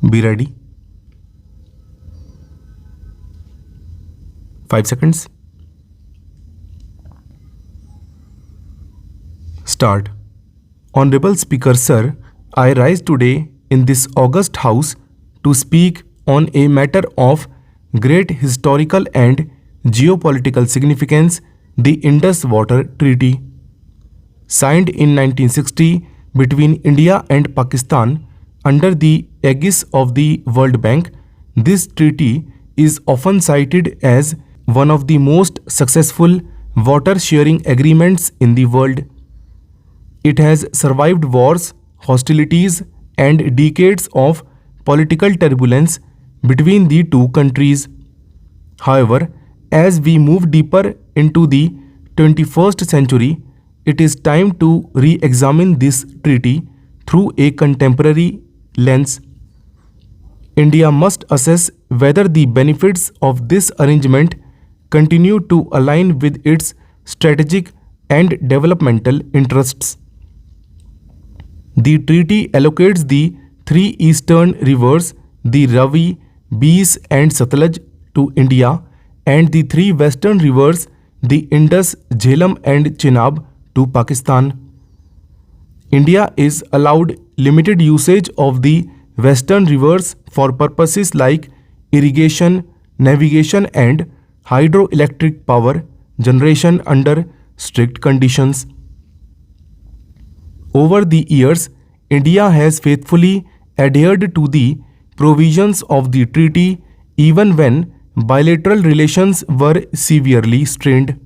Be ready. 5 seconds. Start. Honorable Speaker Sir, I rise today in this august house to speak on a matter of great historical and geopolitical significance, the Indus Water Treaty. Signed in 1960 between India and Pakistan under the aegis of the World Bank, this treaty is often cited as one of the most successful water sharing agreements in the world. It has survived wars, hostilities, and decades of political turbulence between the two countries. However, as we move deeper into the 21st century, it is time to re examine this treaty through a contemporary lens. India must assess whether the benefits of this arrangement continue to align with its strategic and developmental interests. The treaty allocates the three eastern rivers, the Ravi, Beas, and Satluj, to India, and the three western rivers, the Indus, Jhelum, and Chenab, to Pakistan. India is allowed limited usage of the western rivers for purposes like irrigation, navigation, and hydroelectric power generation under strict conditions. Over the years, India has faithfully adhered to the provisions of the treaty even when bilateral relations were severely strained.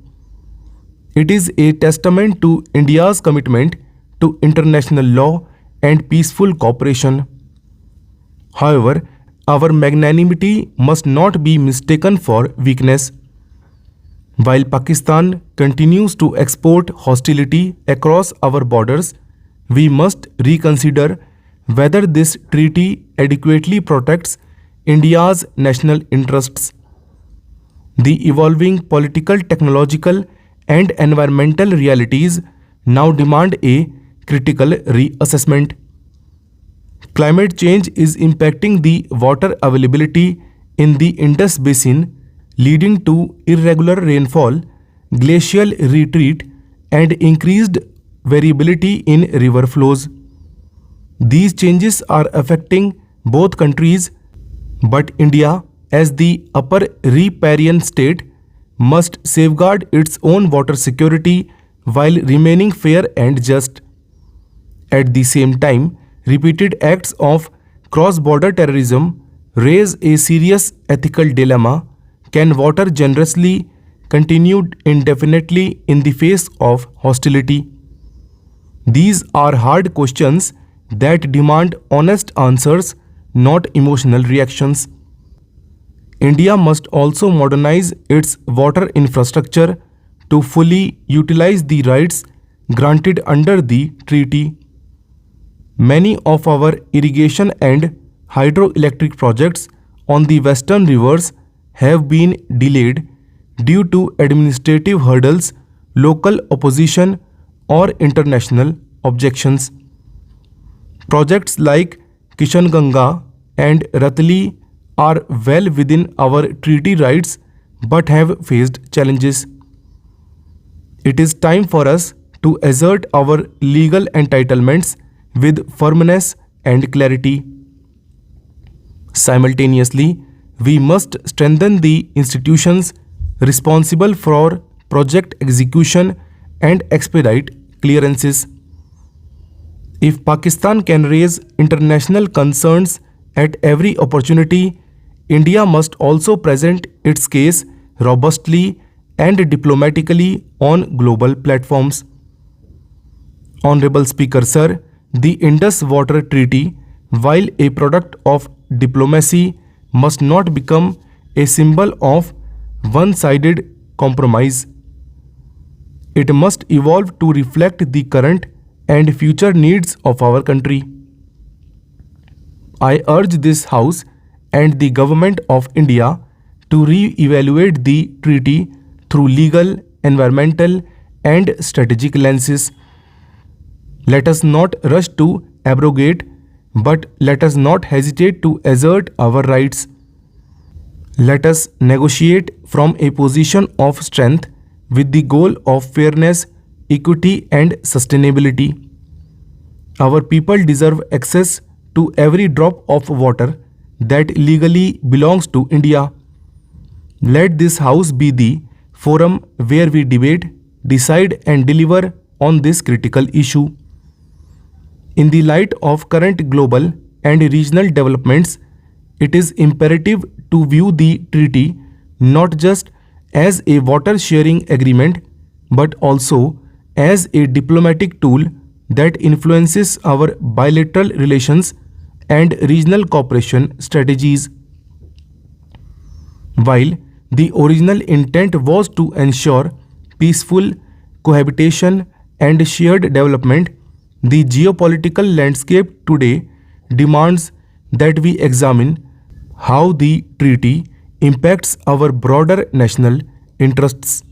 It is a testament to India's commitment to international law and peaceful cooperation. However, our magnanimity must not be mistaken for weakness. While Pakistan continues to export hostility across our borders, we must reconsider whether this treaty adequately protects India's national interests. The evolving political, technological, and environmental realities now demand a critical reassessment. Climate change is impacting the water availability in the Indus Basin, leading to irregular rainfall, glacial retreat, and increased variability in river flows. These changes are affecting both countries, but India, as the upper riparian state, must safeguard its own water security while remaining fair and just. At the same time, repeated acts of cross-border terrorism raise a serious ethical dilemma. Can water generously continue indefinitely in the face of hostility? These are hard questions that demand honest answers, not emotional reactions. India must also modernize its water infrastructure to fully utilize the rights granted under the treaty. Many of our irrigation and hydroelectric projects on the western rivers have been delayed due to administrative hurdles, local opposition, or international objections. Projects like Kishanganga and Ratli are well within our treaty rights but have faced challenges. It is time for us to assert our legal entitlements with firmness and clarity. Simultaneously, we must strengthen the institutions responsible for project execution and expedite clearances. If Pakistan can raise international concerns at every opportunity, India must also present its case robustly and diplomatically on global platforms. Honorable Speaker Sir, the Indus Water Treaty, while a product of diplomacy, must not become a symbol of one-sided compromise. It must evolve to reflect the current and future needs of our country. I urge this House and the Government of India to re-evaluate the treaty through legal, environmental, and strategic lenses. Let us not rush to abrogate But let us not hesitate to assert our rights. Let us negotiate from a position of strength with the goal of fairness, equity, and sustainability. Our people deserve access to every drop of water that legally belongs to India. Let this house be the forum where we debate, decide, and deliver on this critical issue. In the light of current global and regional developments, it is imperative to view the treaty not just as a water sharing agreement but also as a diplomatic tool that influences our bilateral relations and regional cooperation strategies. While the original intent was to ensure peaceful cohabitation and shared development, the geopolitical landscape today demands that we examine how the treaty impacts our broader national interests.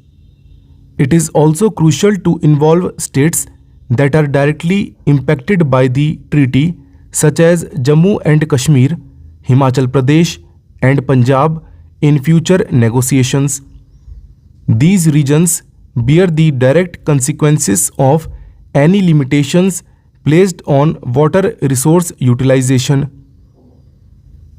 It is also crucial to involve states that are directly impacted by the treaty, such as Jammu and Kashmir, Himachal Pradesh, and Punjab, in future negotiations. These regions bear the direct consequences of any limitations placed on water resource utilization.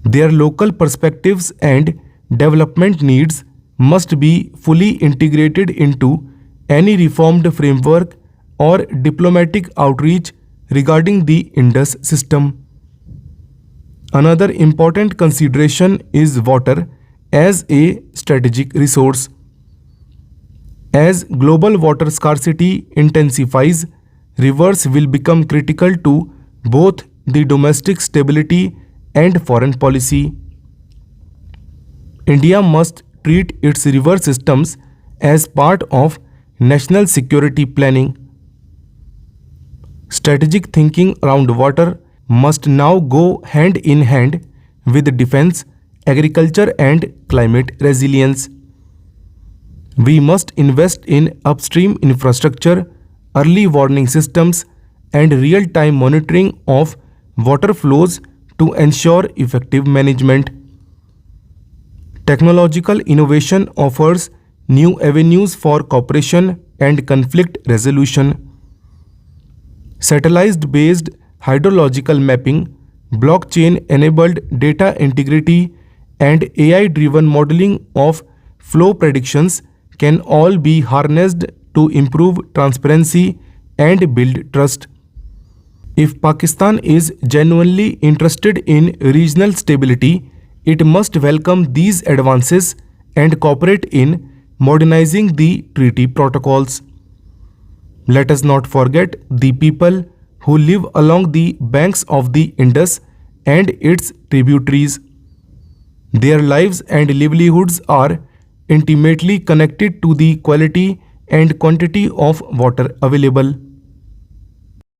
Their local perspectives and development needs must be fully integrated into any reformed framework or diplomatic outreach regarding the Indus system. Another important consideration is water as a strategic resource. As global water scarcity intensifies, rivers will become critical to both the domestic stability and foreign policy. India must treat its river systems as part of national security planning. Strategic thinking around water must now go hand in hand with defense, agriculture, and climate resilience. We must invest in upstream infrastructure, early warning systems, and real-time monitoring of water flows to ensure effective management. Technological innovation offers new avenues for cooperation and conflict resolution. Satellite-based hydrological mapping, blockchain-enabled data integrity, and AI-driven modeling of flow predictions can all be harnessed to improve transparency and build trust. If Pakistan is genuinely interested in regional stability, it must welcome these advances and cooperate in modernizing the treaty protocols. Let us not forget the people who live along the banks of the Indus and its tributaries. Their lives and livelihoods are intimately connected to the quality and quantity of water available.